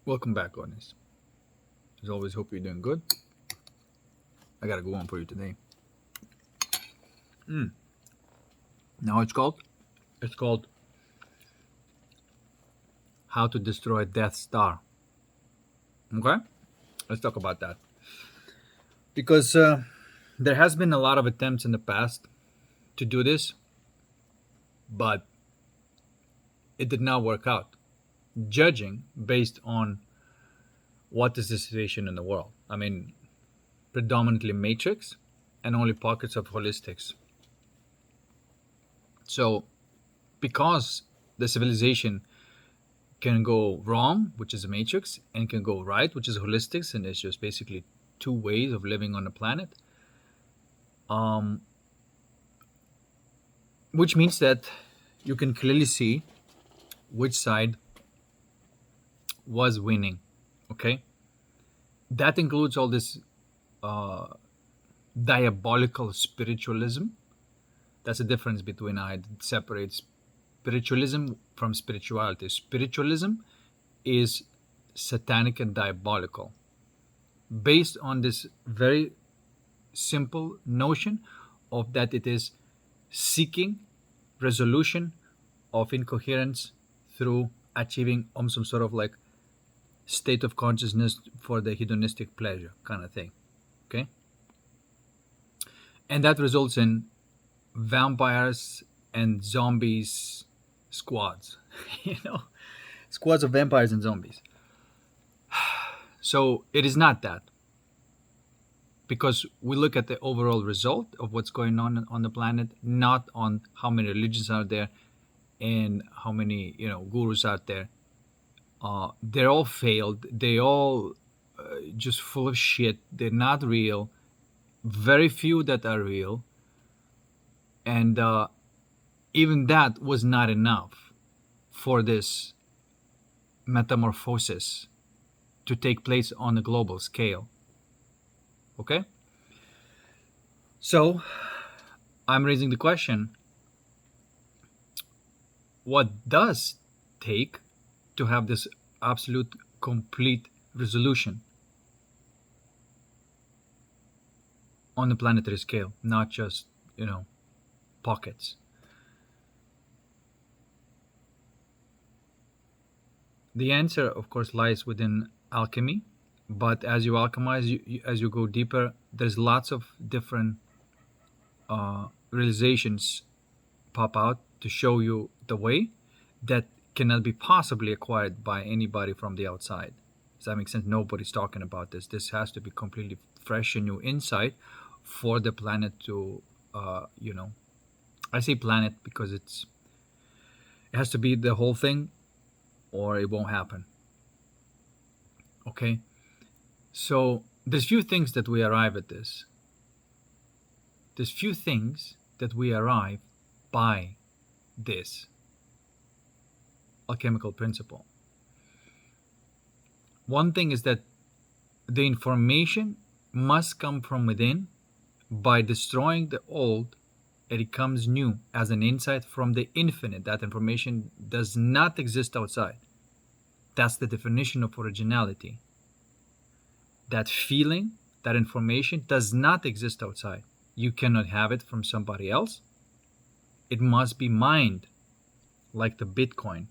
Welcome back, audience. As always, hope you're doing good. I got a good one for you today. Now it's called How to Destroy Death Star. Okay, let's talk about that because there has been a lot of attempts in the past to do this, but it did not work out. Judging based on what is the situation in the world. I mean, predominantly matrix and only pockets of holistics. So, because the civilization can go wrong, which is a matrix, and can go right, which is holistics, and it's just basically two ways of living on the planet. Which means that you can clearly see which side was winning. Okay, that includes all this diabolical spiritualism. That's the difference between I separates spiritualism from spirituality. Spiritualism is satanic and diabolical, based on this very simple notion of that it is seeking resolution of incoherence through achieving some sort of like state of consciousness for the hedonistic pleasure kind of thing. Okay, and that results in vampires and zombies squads. you know Squads of vampires and zombies. So it is not that, because we look at the overall result of what's going on the planet, not on how many religions are there and how many gurus out there. They're all failed. They all just full of shit. They're not real. Very few that are real, and even that was not enough for this metamorphosis to take place on a global scale. Okay? So, I'm raising the question, what does take to have this absolute complete resolution on the planetary scale, not just, pockets? The answer, of course, lies within alchemy, but as you alchemize, as you go deeper, there's lots of different realizations pop out to show you the way that cannot be possibly acquired by anybody from the outside. Does that make sense? Nobody's talking about this. This has to be completely fresh and new insight for the planet to, I say planet because it has to be the whole thing, or it won't happen. Okay, so there's few things that we arrive at this. There's few things that we arrive by this alchemical principle. One thing is that the information must come from within. By destroying the old, it becomes new as an insight from the infinite. That information does not exist outside. That's the definition of originality. That feeling, that information does not exist outside. You cannot have it from somebody else. It must be mined, like the Bitcoin.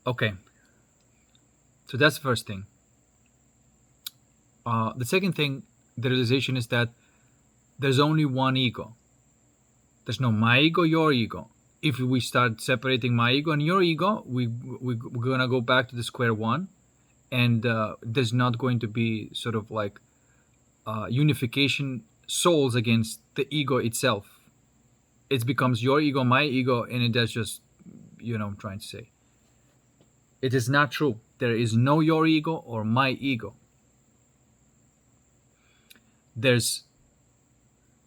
Okay, so that's the first thing. The second thing, the realization is that there's only one ego. There's no my ego, your ego. If we start separating my ego and your ego, we're going to go back to the square one, and there's not going to be sort of like unification souls against the ego itself. It becomes your ego, my ego, and that's just, I'm trying to say. It is not true. There is no your ego or my ego.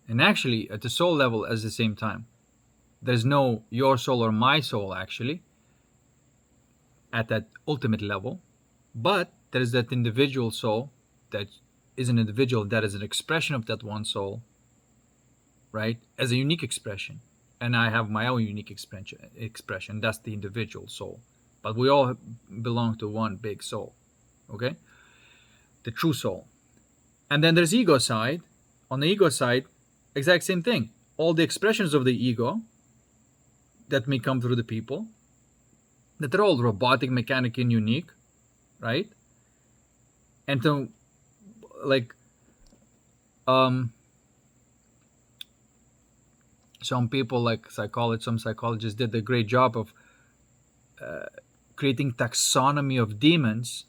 And actually at the soul level at the same time, there's no your soul or my soul actually at that ultimate level, but there's that individual soul that is an individual, that is an expression of that one soul, right, as a unique expression. and I have my own unique expression. That's the individual soul, but we all belong to one big soul. Okay, the true soul. And then there's ego side. On the ego side, exact same thing. All the expressions of the ego that may come through the people, that they're all robotic, mechanic, and unique, right? And so, like, some people, like some psychologists did a great job of creating taxonomy of demons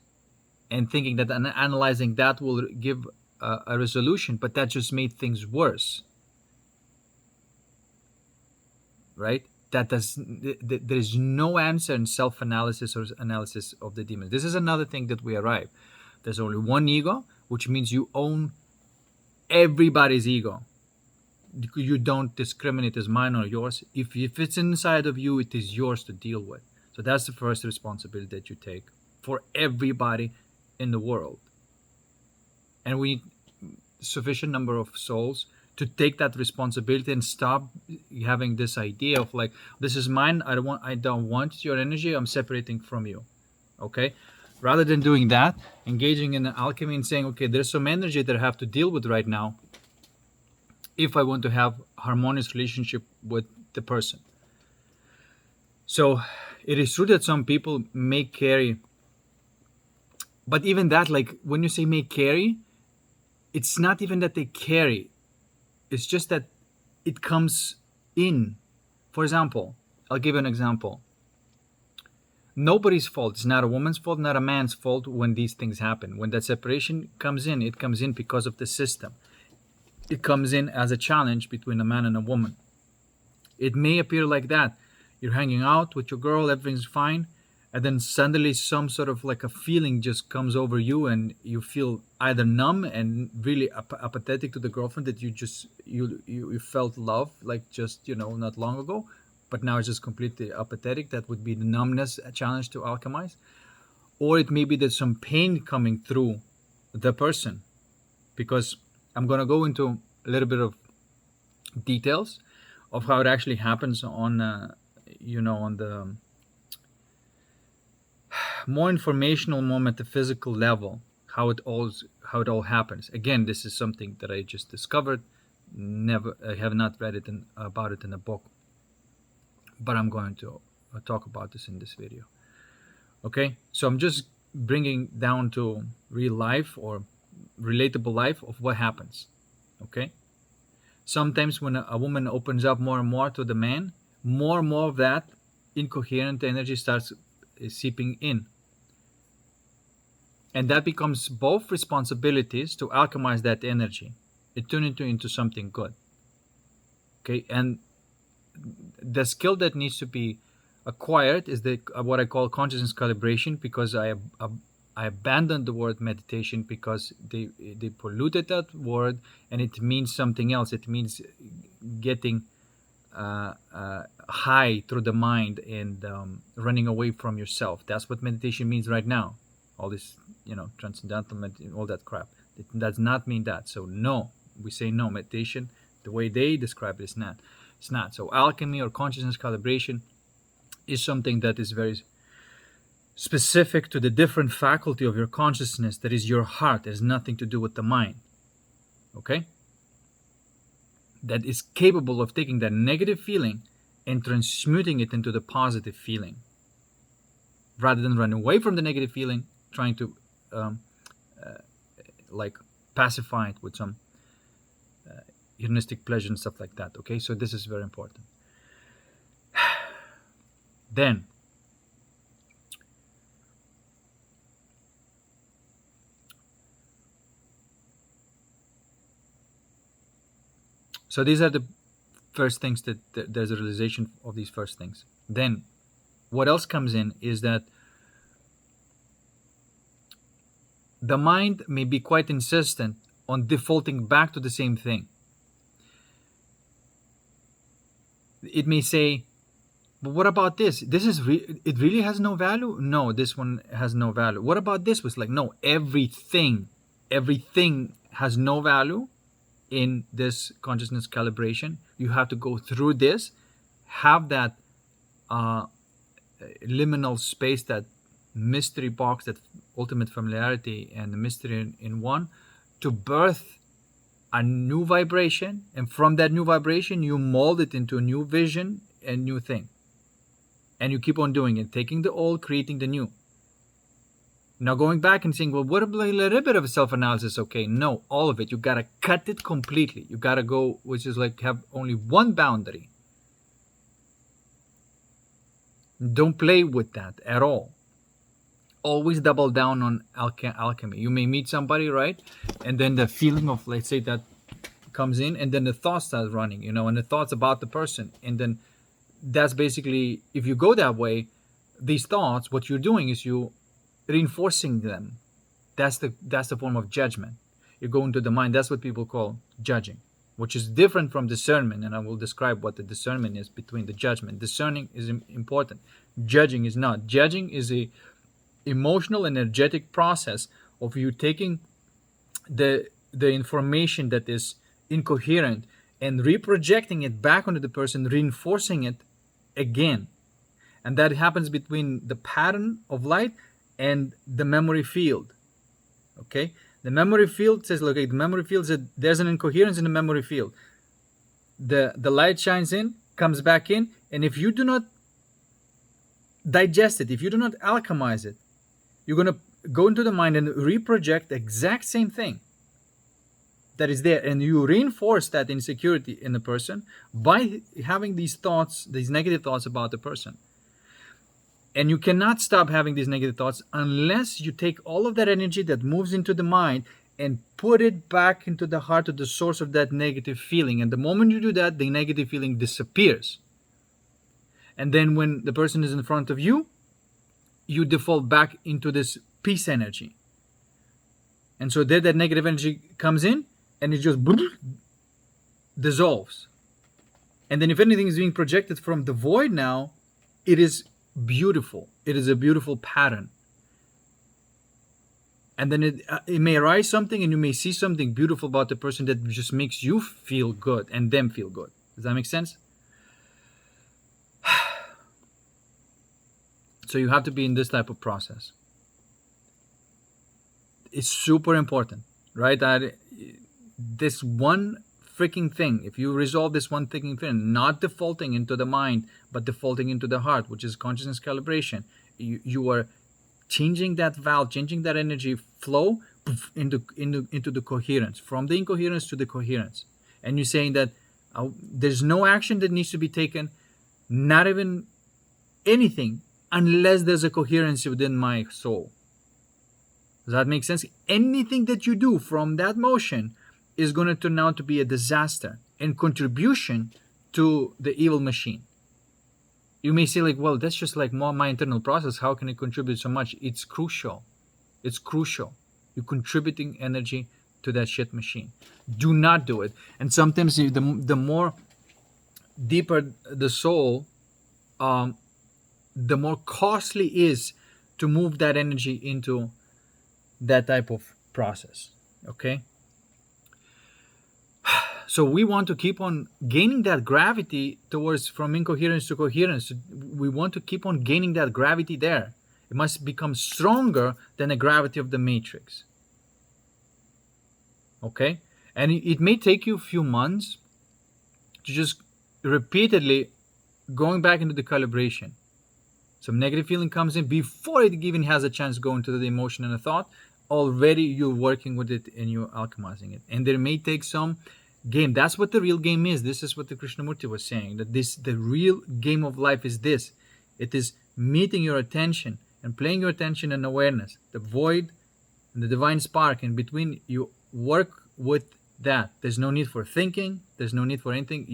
and thinking that analyzing that will give a resolution, but that just made things worse, right? There is no answer in self-analysis or analysis of the demons. This is another thing that we arrive. There's only one ego, which means you own everybody's ego. You don't discriminate as mine or yours. If it's inside of you, it is yours to deal with. So that's the first responsibility that you take for everybody in the world. And we need sufficient number of souls to take that responsibility and stop having this idea of like, this is mine, I don't want your energy, I'm separating from you. Okay? Rather than doing that, engaging in the alchemy and saying, okay, there's some energy that I have to deal with right now if I want to have harmonious relationship with the person. So it is true that some people may carry, but even that, like when you say may carry, it's not even that they carry. It's just that it comes in. For example, I'll give you an example. Nobody's fault. It's not a woman's fault, not a man's fault when these things happen. When that separation comes in, it comes in because of the system. It comes in as a challenge between a man and a woman. It may appear like that. You're hanging out with your girl, everything's fine, and then suddenly some sort of like a feeling just comes over you and you feel either numb and really apathetic to the girlfriend that you felt love like just not long ago, but now it's just completely apathetic. That would be the numbness challenge to alchemize. Or it may be there's some pain coming through the person, because I'm going to go into a little bit of details of how it actually happens on on the more informational, more metaphysical level, how it all happens. Again, this is something that I just discovered. I have not read about it in a book, but I'm going to talk about this in this video. Okay, so I'm just bringing down to real life or relatable life of what happens. Okay, sometimes when a woman opens up more and more to the man, more and more of that incoherent energy starts seeping in, and that becomes both responsibilities to alchemize that energy. It turns into something good. Okay, and the skill that needs to be acquired is what I call consciousness calibration, because I abandoned the word meditation because they polluted that word, and it means something else. It means getting high through the mind and running away from yourself. That's what meditation means right now. All this, transcendental, all that crap. It does not mean that. So no, we say no. Meditation, the way they describe it, is not. It's not. So alchemy or consciousness calibration is something that is very specific to the different faculty of your consciousness. That is your heart. It has nothing to do with the mind. Okay? That is capable of taking that negative feeling and transmuting it into the positive feeling, rather than run away from the negative feeling, trying to pacify it with some hedonistic pleasure and stuff like that. Okay, so this is very important. Then so these are the first things that there's a realization of these first things. Then what else comes in is that the mind may be quite insistent on defaulting back to the same thing. It may say, but what about this? This is it really has no value? No, this one has no value. What about this? Was like, no, everything has no value in this consciousness calibration. You have to go through this have that uh, liminal space, that mystery box, that ultimate familiarity and the mystery in one, to birth a new vibration, and from that new vibration you mold it into a new vision and new thing, and you keep on doing it, taking the old, creating the new. Now going back and saying, well, what about a little bit of self-analysis? Okay, no, all of it. You gotta cut it completely. You gotta go, which is like have only one boundary. Don't play with that at all. Always double down on alchemy. You may meet somebody, right? And then the feeling of, let's say, that comes in, and then the thoughts start running, and the thoughts about the person. And then that's basically, if you go that way, these thoughts, what you're doing is you reinforcing them. That's the form of judgment. You go into the mind. That's what people call judging, which is different from discernment, and I will describe what the discernment is between the judgment. Discerning is important. Judging is not. Judging is a emotional, energetic process of you taking the information that is incoherent and reprojecting it back onto the person, reinforcing it again. And that happens between the pattern of light and the memory field. Okay, the memory field says, okay, the memory field says there's an incoherence in the memory field. The light shines in, comes back in, and if you do not digest it, if you do not alchemize it, you're going to go into the mind and reproject the exact same thing that is there, and you reinforce that insecurity in the person by having these thoughts, these negative thoughts about the person. And you cannot stop having these negative thoughts unless you take all of that energy that moves into the mind and put it back into the heart of the source of that negative feeling. And the moment you do that, the negative feeling disappears. And then when the person is in front of you, you default back into this peace energy. And so there that negative energy comes in and it just dissolves. And then if anything is being projected from the void now, it is beautiful. It is a beautiful pattern. And then it may arise something, and you may see something beautiful about the person that just makes you feel good and them feel good. Does that make sense? So you have to be in this type of process. It's super important, right? That this one freaking thing, if you resolve this one freaking thing, not defaulting into the mind, but defaulting into the heart, which is consciousness calibration, you are changing that valve, changing that energy flow into the coherence, from the incoherence to the coherence. And you're saying that there's no action that needs to be taken, not even anything, unless there's a coherence within my soul. Does that make sense? Anything that you do from that motion is going to turn out to be a disaster and contribution to the evil machine. You may say, like, well, that's just like my internal process. How can it contribute so much? It's crucial. It's crucial. You're contributing energy to that shit machine. Do not do it. And sometimes the more deeper the soul, the more costly it is to move that energy into that type of process. Okay? So we want to keep on gaining that gravity towards from incoherence to coherence. We want to keep on gaining that gravity there. It must become stronger than the gravity of the matrix. Okay? And it may take you a few months to just repeatedly going back into the calibration. Some negative feeling comes in before it even has a chance to go into the emotion and the thought. Already you're working with it and you're alchemizing it. And there may take some game. That's what the real game is. This is what the Krishnamurti was saying, that the real game of life is this. It is meeting your attention and playing your attention and awareness, the void and the divine spark. In between, you work with that. There's no need for thinking. There's no need for anything.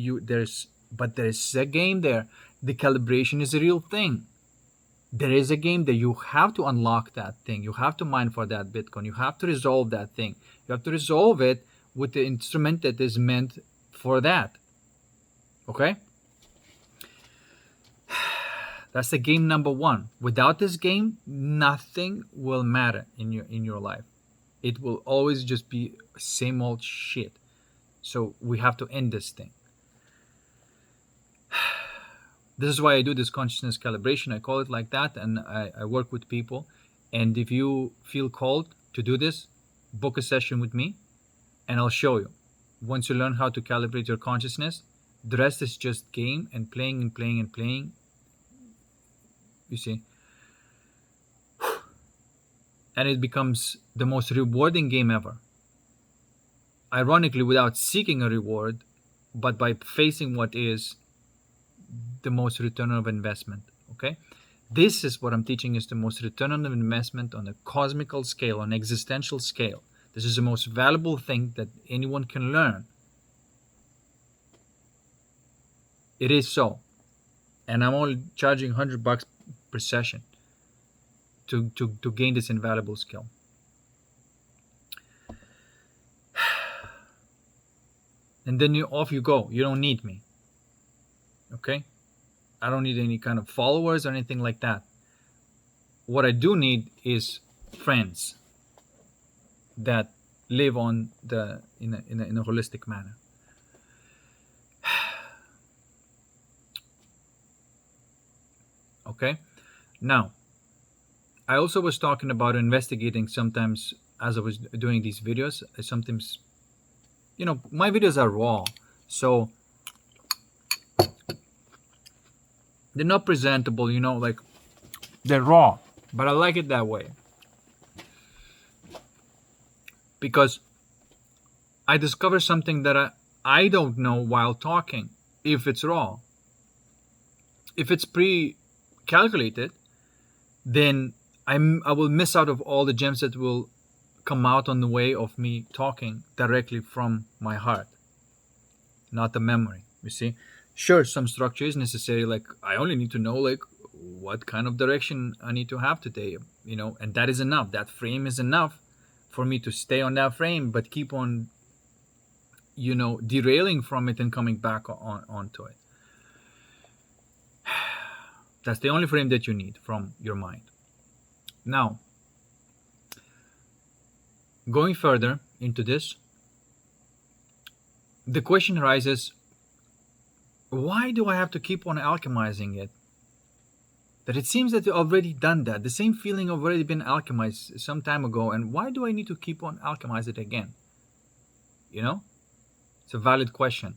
But there is a game there. The calibration is a real thing. There is a game that you have to unlock that thing. You have to mine for that Bitcoin. You have to resolve that thing. You have to resolve it with the instrument that is meant for that. Okay? That's the game number one. Without this game, nothing will matter in your life. It will always just be same old shit. So we have to end this thing. This is why I do this consciousness calibration. I call it like that, and I work with people. And if you feel called to do this, book a session with me, and I'll show you. Once you learn how to calibrate your consciousness, the rest is just game and playing and playing and playing. You see? And it becomes the most rewarding game ever. Ironically, without seeking a reward, but by facing what is the most return of investment. Okay? This is what I'm teaching, is the most return on investment on a cosmical scale, on existential scale. This is the most valuable thing that anyone can learn. It is so. And I'm only charging $100 per session to gain this invaluable skill. And then off you go. You don't need me. Okay? I don't need any kind of followers or anything like that. What I do need is friends that live on in a holistic manner. Okay? Now, I also was talking about investigating sometimes as I was doing these videos. Sometimes, my videos are raw, so they're not presentable, like they're raw, but I like it that way because I discover something that I don't know while talking. If it's raw, if it's pre-calculated, then I will miss out of all the gems that will come out on the way of me talking directly from my heart, not the memory. You see, sure, some structure is necessary. Like I only need to know like what kind of direction I need to have today, and that is enough. That frame is enough for me to stay on that frame, but keep on, derailing from it and coming back onto it. That's the only frame that you need from your mind. Now, going further into this, the question arises, why do I have to keep on alchemizing it? That it seems that you've already done that. The same feeling already been alchemized some time ago, and why do I need to keep on alchemizing it again? It's a valid question.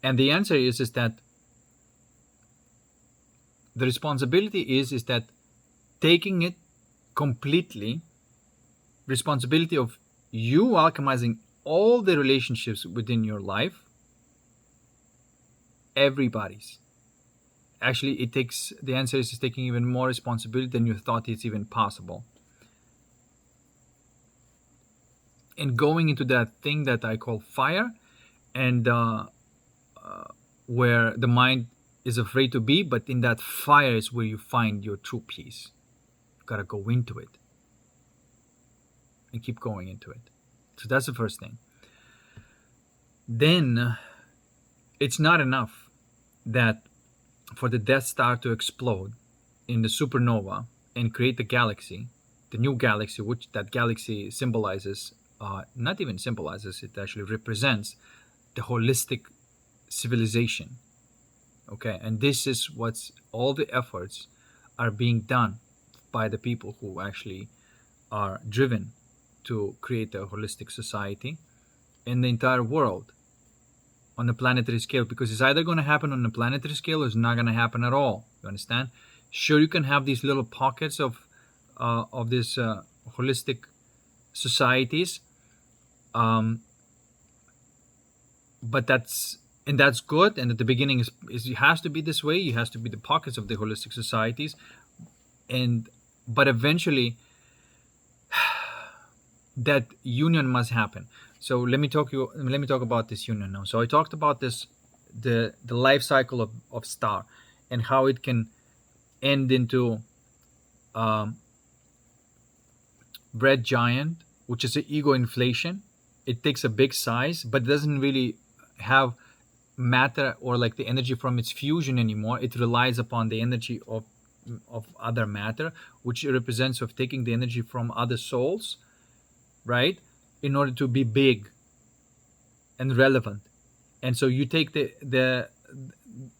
And the answer is that the responsibility is that taking it completely, responsibility of you alchemizing all the relationships within your life, everybody's. Actually, the answer is taking even more responsibility than you thought it's even possible. And going into that thing that I call fire, and where the mind is afraid to be, but in that fire is where you find your true peace. You gotta go into it and keep going into it. So that's the first thing. Then it's not enough that for the Death Star to explode in the supernova and create the galaxy, the new galaxy, which that galaxy symbolizes, not even symbolizes, it actually represents the holistic civilization. Okay, and this is what's all the efforts are being done by the people who actually are driven to create a holistic society in the entire world on a planetary scale, because it's either going to happen on a planetary scale or it's not going to happen at all. You understand? Sure, you can have these little pockets of this holistic societies, but that's good. And at the beginning is it has to be this way. It has to be the pockets of the holistic societies, but eventually that union must happen. So let me talk about this union now. So I talked about this, the life cycle of star, and how it can end into red giant, which is an ego inflation. It takes a big size, but doesn't really have matter or like the energy from its fusion anymore. It relies upon the energy of other matter, which represents of taking the energy from other souls, right, in order to be big and relevant. And so you take the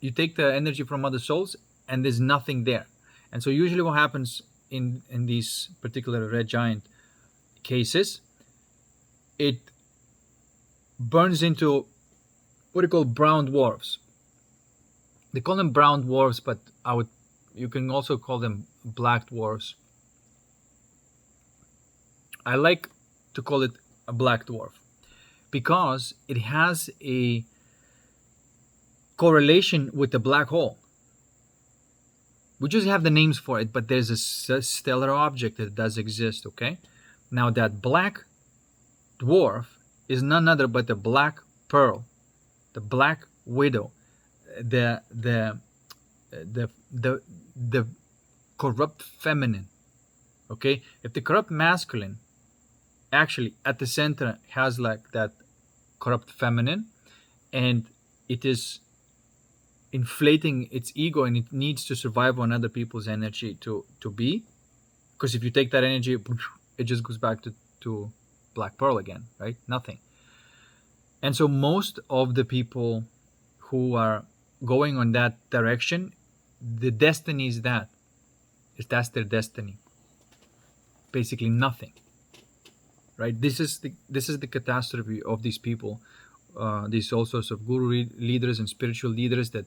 energy from other souls, and there's nothing there. And so usually what happens in these particular red giant cases, it burns into what you call brown dwarfs. They call them brown dwarfs, but you can also call them black dwarfs. I like to call it a black dwarf because it has a correlation with the black hole. We just have the names for it, but there's a stellar object that does exist, okay? Now that black dwarf is none other but the black pearl, the black widow, the corrupt feminine, okay? If the corrupt masculine actually at the center has like that corrupt feminine, and it is inflating its ego, and it needs to survive on other people's energy to be, because if you take that energy, it just goes back to black pearl again, right? Nothing. And so most of the people who are going on that direction, the destiny is that's their destiny. Basically nothing, right? This is the catastrophe of these people, these all sorts of guru leaders and spiritual leaders that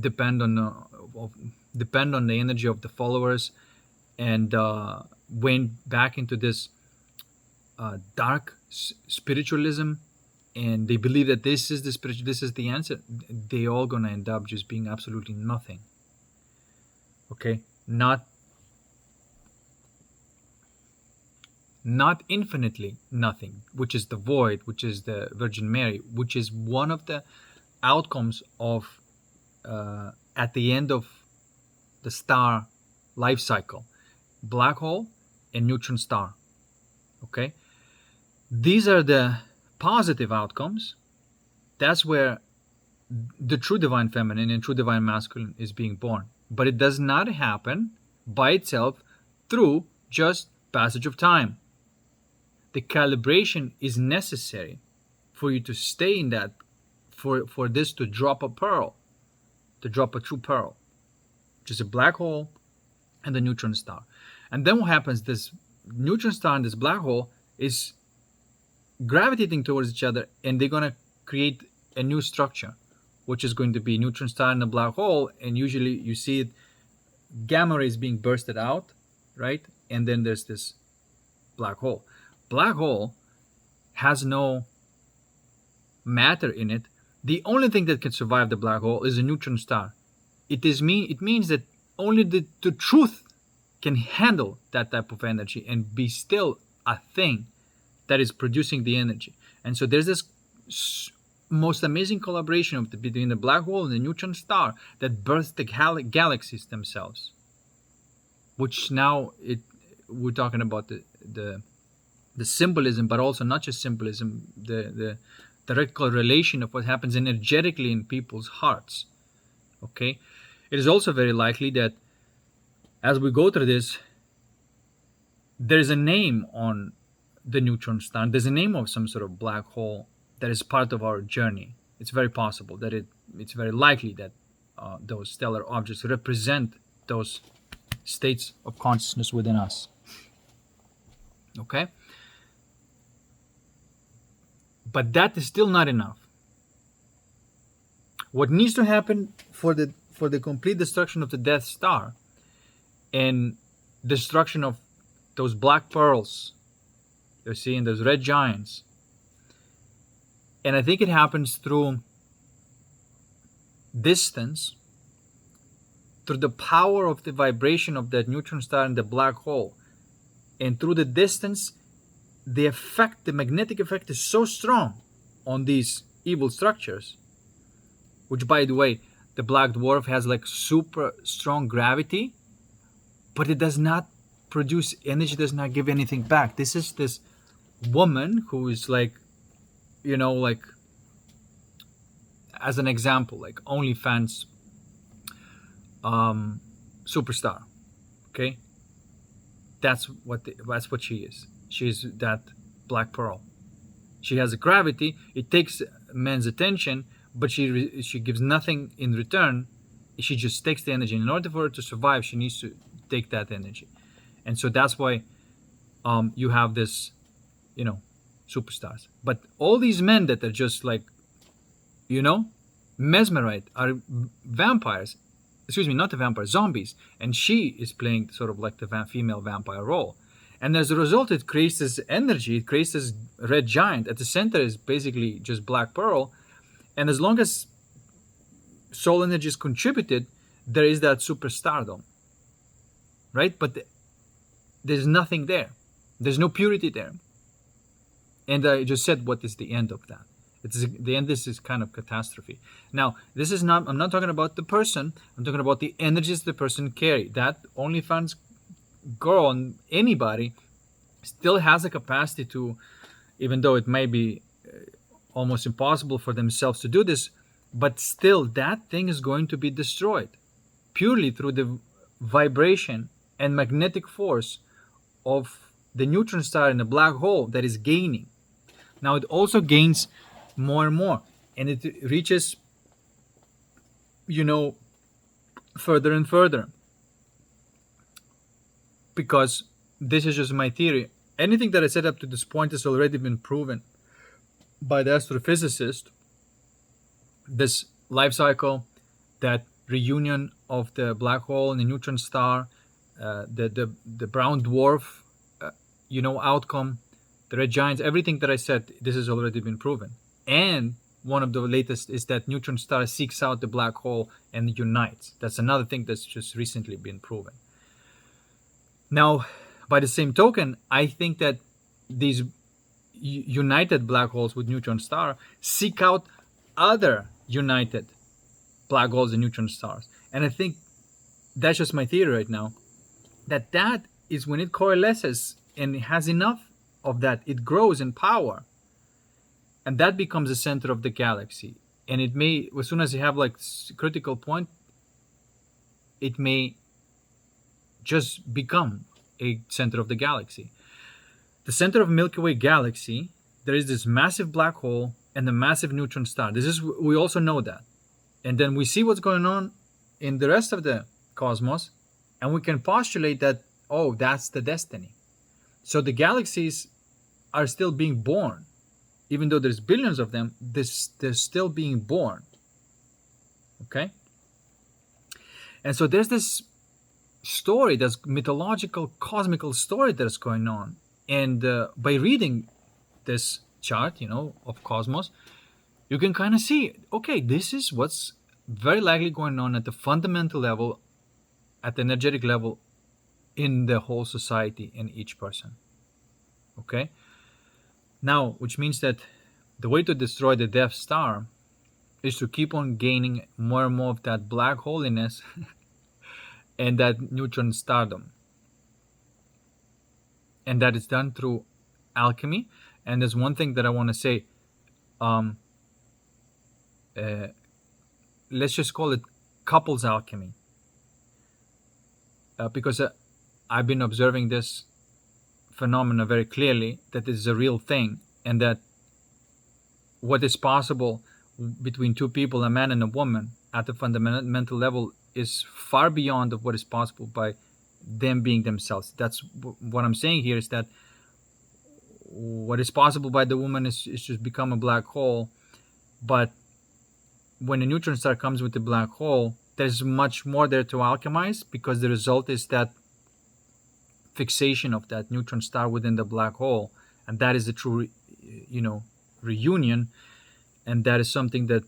depend on the energy of the followers, and went back into this dark spiritualism, and they believe that this is the answer. They all gonna end up just being absolutely nothing. Okay, not infinitely nothing, which is the void, which is the Virgin Mary, which is one of the outcomes of at the end of the star life cycle, black hole and neutron star. Okay, these are the positive outcomes. That's where the true divine feminine and true divine masculine is being born. But it does not happen by itself through just passage of time. The calibration is necessary for you to stay in that, for this to drop a pearl, to drop a true pearl, which is a black hole and the neutron star. And then what happens, this neutron star and this black hole is gravitating towards each other, and they're going to create a new structure, which is going to be neutron star and a black hole. And usually you see it, gamma rays being bursted out, right? And then there's this black hole. Black hole has no matter in it. The only thing that can survive the black hole is a neutron star. It means that only the truth can handle that type of energy and be still a thing that is producing the energy. And so there's this most amazing collaboration between the black hole and the neutron star that births the galaxies themselves, which now we're talking about the symbolism, but also not just symbolism, the direct correlation of what happens energetically in people's hearts. Okay, it is also very likely that as we go through this, there's a name on the neutron star. There's a name of some sort of black hole that is part of our journey. It's very possible that it's very likely that those stellar objects represent those states of consciousness within us. Okay? But that is still not enough. What needs to happen for the complete destruction of the Death Star and destruction of those black pearls you're seeing, those red giants, and I think it happens through distance, through the power of the vibration of that neutron star and the black hole, and through the distance, the magnetic effect is so strong on these evil structures, which, by the way, the black dwarf has like super strong gravity, but it does not produce energy, does not give anything back. This is this woman who is like, like, as an example, like OnlyFans superstar. Okay, that's what she is. She is that black pearl. She has a gravity. It takes man's attention, but she gives nothing in return. She just takes the energy. In order for her to survive, she needs to take that energy. And so that's why you have this, superstars. But all these men that are just like, mesmerized are vampires. Excuse me, not the vampires, zombies. And she is playing sort of like the female vampire role. And as a result, it creates this energy. It creates this red giant. At the center is basically just black pearl. And as long as soul energy is contributed, there is that superstardom, right? But there's nothing there. There's no purity there. And I just said, what is the end of that? The end. This is kind of catastrophe. Now, I'm not talking about the person. I'm talking about the energies the person carry. That OnlyFans girl and anybody still has a capacity to, even though it may be almost impossible for themselves to do this, but still that thing is going to be destroyed purely through the vibration and magnetic force of the neutron star in the black hole that is gaining. Now it also gains more and more, and it reaches, further and further. Because this is just my theory. Anything that I said up to this point has already been proven by the astrophysicist. This life cycle, that reunion of the black hole and the neutron star, the brown dwarf, outcome, the red giants, everything that I said, this has already been proven. And one of the latest is that neutron star seeks out the black hole and unites. That's another thing that's just recently been proven. Now, by the same token, I think that these united black holes with neutron star seek out other united black holes and neutron stars. And I think that's just my theory right now, that is when it coalesces and it has enough of that, it grows in power. And that becomes the center of the galaxy. And it may, as soon as you have like critical point, it may just become a center of the galaxy. The center of Milky Way galaxy, there is this massive black hole and the massive neutron star. We also know that. And then we see what's going on in the rest of the cosmos, and we can postulate that, that's the destiny. So the galaxies are still being born. Even though there's billions of them, they're still being born. Okay? And so there's this story, this mythological, cosmical story that's going on. And by reading this chart, of cosmos, you can kind of see, okay, this is what's very likely going on at the fundamental level, at the energetic level, in the whole society, in each person. Okay? Now, which means that the way to destroy the Death Star is to keep on gaining more and more of that black holiness and that neutron stardom. And that is done through alchemy. And there's one thing that I want to say. Let's just call it couples alchemy. Because I've been observing this phenomena very clearly, that this is a real thing, and that what is possible between two people, a man and a woman, at the fundamental level, is far beyond of what is possible by them being themselves. That's what I'm saying here, is that what is possible by the woman is just become a black hole. But when a neutron star comes with the black hole, there's much more there to alchemize, because the result is that fixation of that neutron star within the black hole, and that is the true reunion, and that is something that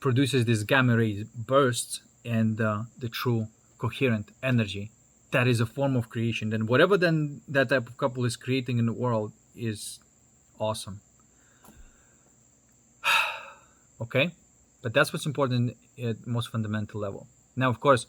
produces these gamma ray bursts and the true coherent energy. That is a form of creation. Then whatever then that type of couple is creating in the world is awesome. Okay, but that's what's important at most fundamental level. Now, of course,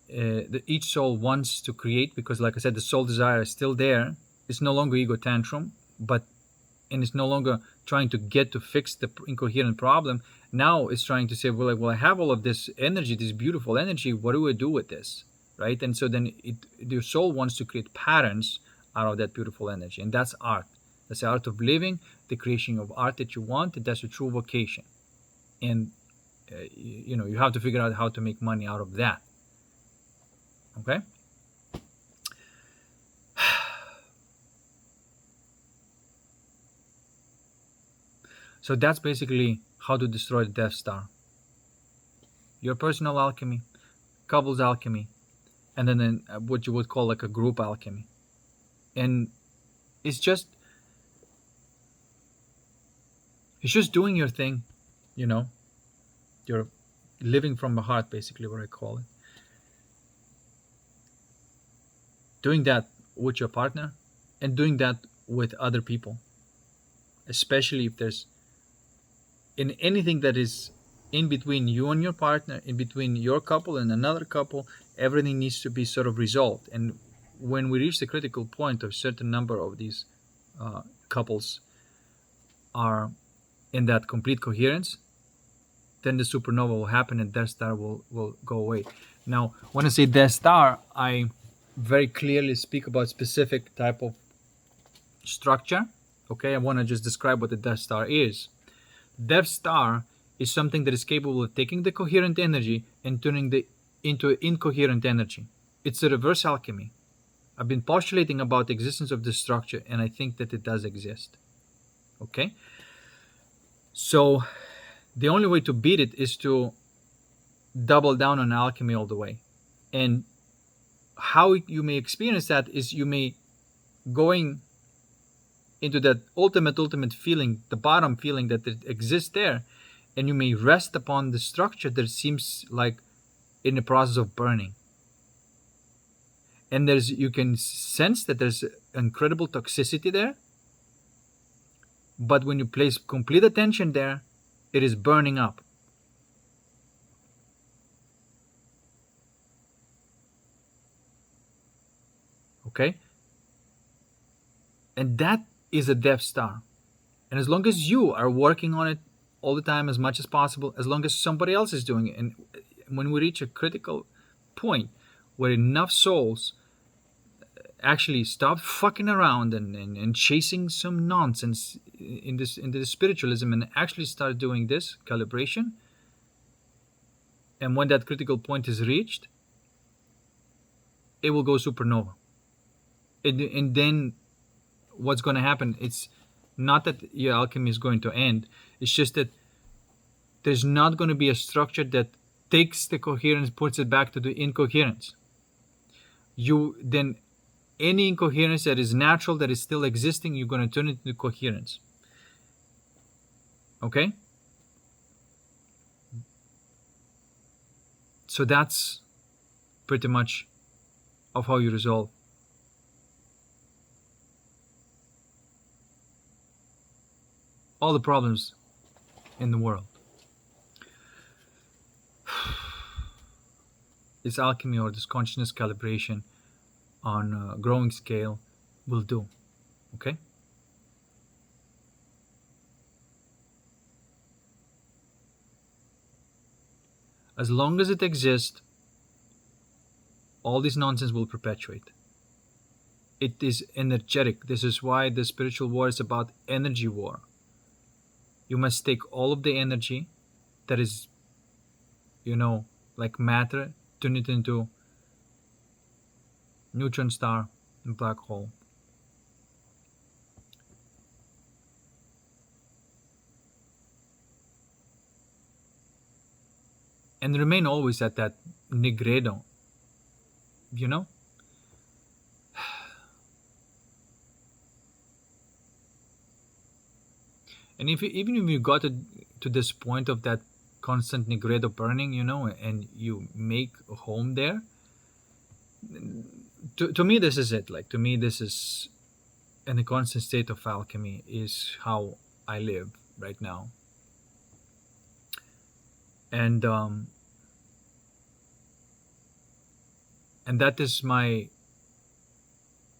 each soul wants to create, because like I said, the soul desire is still there. It's no longer ego tantrum, and it's no longer trying to get to fix the incoherent problem. Now it's trying to say, well, I have all of this energy, this beautiful energy. What do I do with this, right? And so then the soul wants to create patterns out of that beautiful energy, and that's art. That's the art of living, the creation of art that you want. That's a true vocation. And you have to figure out how to make money out of that. Okay? So that's basically how to destroy the Death Star. Your personal alchemy, couples alchemy, and then what you would call like a group alchemy. And it's just doing your thing, you're living from the heart, basically what I call it. Doing that with your partner and doing that with other people, especially if there's in anything that is in between you and your partner, in between your couple and another couple, everything needs to be sort of resolved. And when we reach the critical point of a certain number of these couples are in that complete coherence, then the supernova will happen and Death Star will go away. Now, when I say Death Star, I very clearly speak about specific type of structure. Okay, I want to just describe what the Death Star is. Death Star is something that is capable of taking the coherent energy and turning it into incoherent energy. It's a reverse alchemy. I've been postulating about the existence of this structure, and I think that it does exist. Okay? So the only way to beat it is to double down on alchemy all the way. And how you may experience that is you may going into that ultimate feeling, the bottom feeling that it exists there, and you may rest upon the structure that seems like in the process of burning. And you can sense that there's incredible toxicity there, but when you place complete attention there, it is burning up. Okay? And that is a Death Star. And as long as you are working on it all the time as much as possible, as long as somebody else is doing it, and when we reach a critical point where enough souls actually stop fucking around and chasing some nonsense in the spiritualism and actually start doing this calibration, and when that critical point is reached, it will go supernova. And then what's going to happen, it's not that your alchemy is going to end, it's just that there's not going to be a structure that takes the coherence, puts it back to the incoherence. Then any incoherence that is natural, that is still existing, you're going to turn it into coherence. Okay? So that's pretty much of how you resolve all the problems in the world. This alchemy or this consciousness calibration on a growing scale will do. Okay? As long as it exists, all this nonsense will perpetuate. It is energetic. This is why the spiritual war is about energy war. You must take all of the energy that is, like matter, turn it into neutron star and black hole. And remain always at that nigredo, And even if you got to this point of that constant nigredo burning, and you make a home there, to me this is it. Like, to me this is, in a constant state of alchemy, is how I live right now. And that is my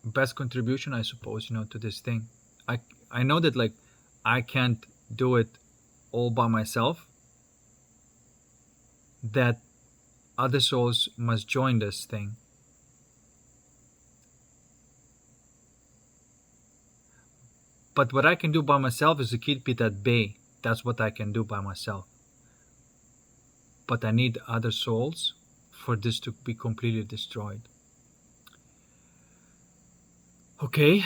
best contribution, I suppose, to this thing. I know that, like, I can't do it all by myself, that other souls must join this thing. But what I can do by myself is to keep it at bay. That's what I can do by myself. But I need other souls for this to be completely destroyed. Okay,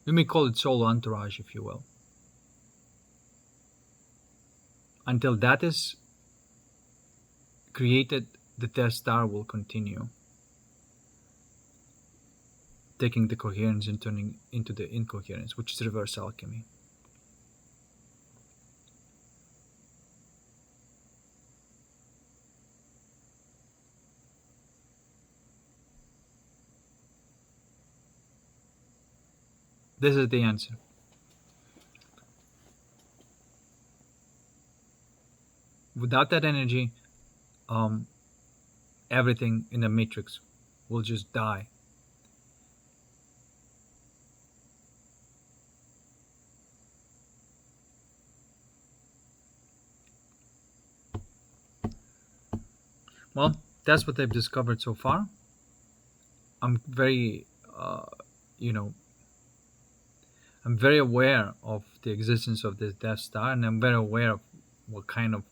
we may call it soul entourage, if you will. Until that is created, the Death Star will continue taking the coherence and turning into the incoherence, which is reverse alchemy. This is the answer. Without that energy, everything in the matrix will just die. Well, that's what I've discovered so far. I'm very, I'm very aware of the existence of this Death Star, and I'm very aware of what kind of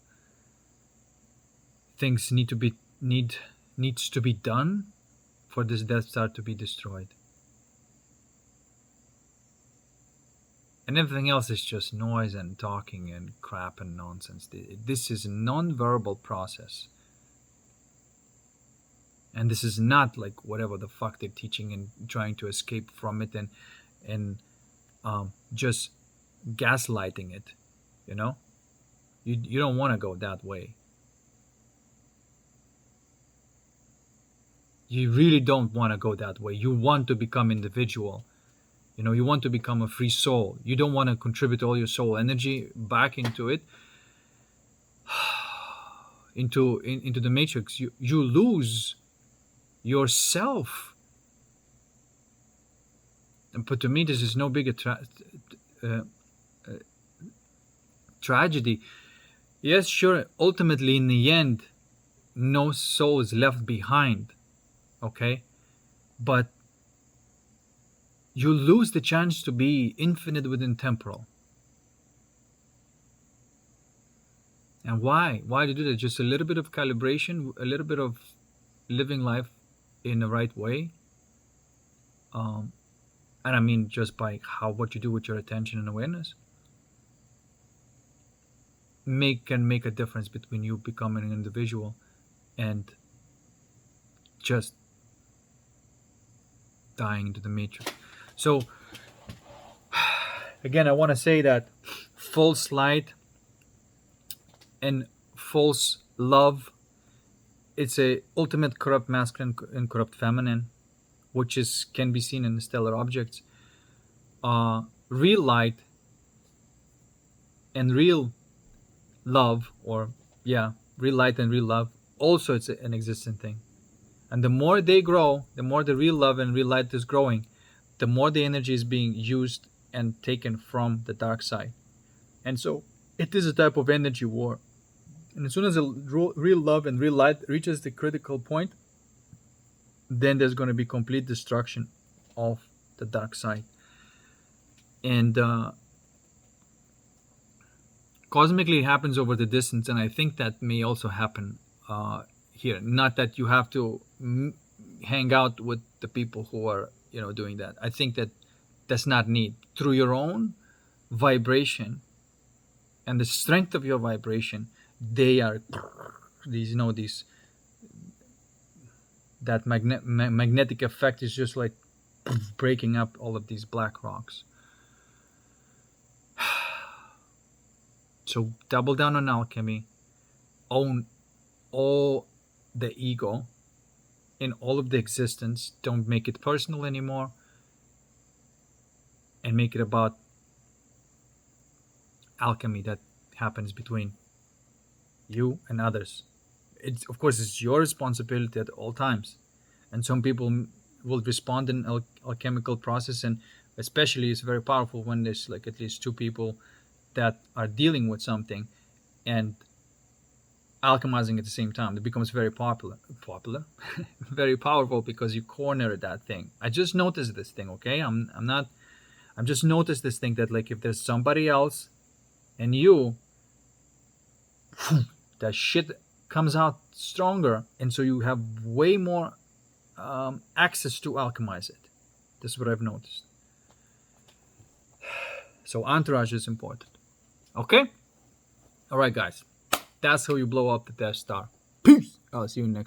things needs to be done for this Death Star to be destroyed. And everything else is just noise and talking and crap and nonsense. This is a non-verbal process. And this is not like whatever the fuck they're teaching and trying to escape from it and just gaslighting it, you know? You don't want to go that way. You really don't want to go that way. You want to become individual. You know, you want to become a free soul. You don't want to contribute all your soul energy back into it, into the matrix. You lose yourself. But to me, this is no bigger tragedy. Yes, sure, ultimately in the end, no soul is left behind, okay? But you lose the chance to be infinite within temporal. And why? Why do you do that? Just a little bit of calibration, a little bit of living life in the right way. And I mean just by what you do with your attention and awareness can make a difference between you becoming an individual and just dying into the matrix. So again, I want to say that false light and false love, it's a ultimate corrupt masculine and corrupt feminine, which can be seen in the stellar objects. Real light and real love, real light and real love, also it's an existent thing. And the more they grow, the more the real love and real light is growing, the more the energy is being used and taken from the dark side. And so it is a type of energy war. And as soon as the real love and real light reaches the critical point, then there's going to be complete destruction of the dark side. And cosmically it happens over the distance, and I think that may also happen here. Not that you have to hang out with the people who are doing that. I think that's not need. Through your own vibration and the strength of your vibration, they are that magnetic effect is just like breaking up all of these black rocks. So double down on alchemy, own all the ego in all of the existence. Don't make it personal anymore, and make it about alchemy that happens between you and others. Of course, it's your responsibility at all times. And some people will respond in alchemical process, and especially it's very powerful when there's like at least two people that are dealing with something and alchemizing at the same time. It becomes very popular, very powerful, because you corner that thing. I just noticed this thing, okay? I'm not I've just noticed this thing that like if there's somebody else and you, that shit comes out stronger, and so you have way more access to alchemize it. This is what I've noticed. So entourage is important. Okay? All right, guys. That's how you blow up the Death Star. Peace. I'll see you next one.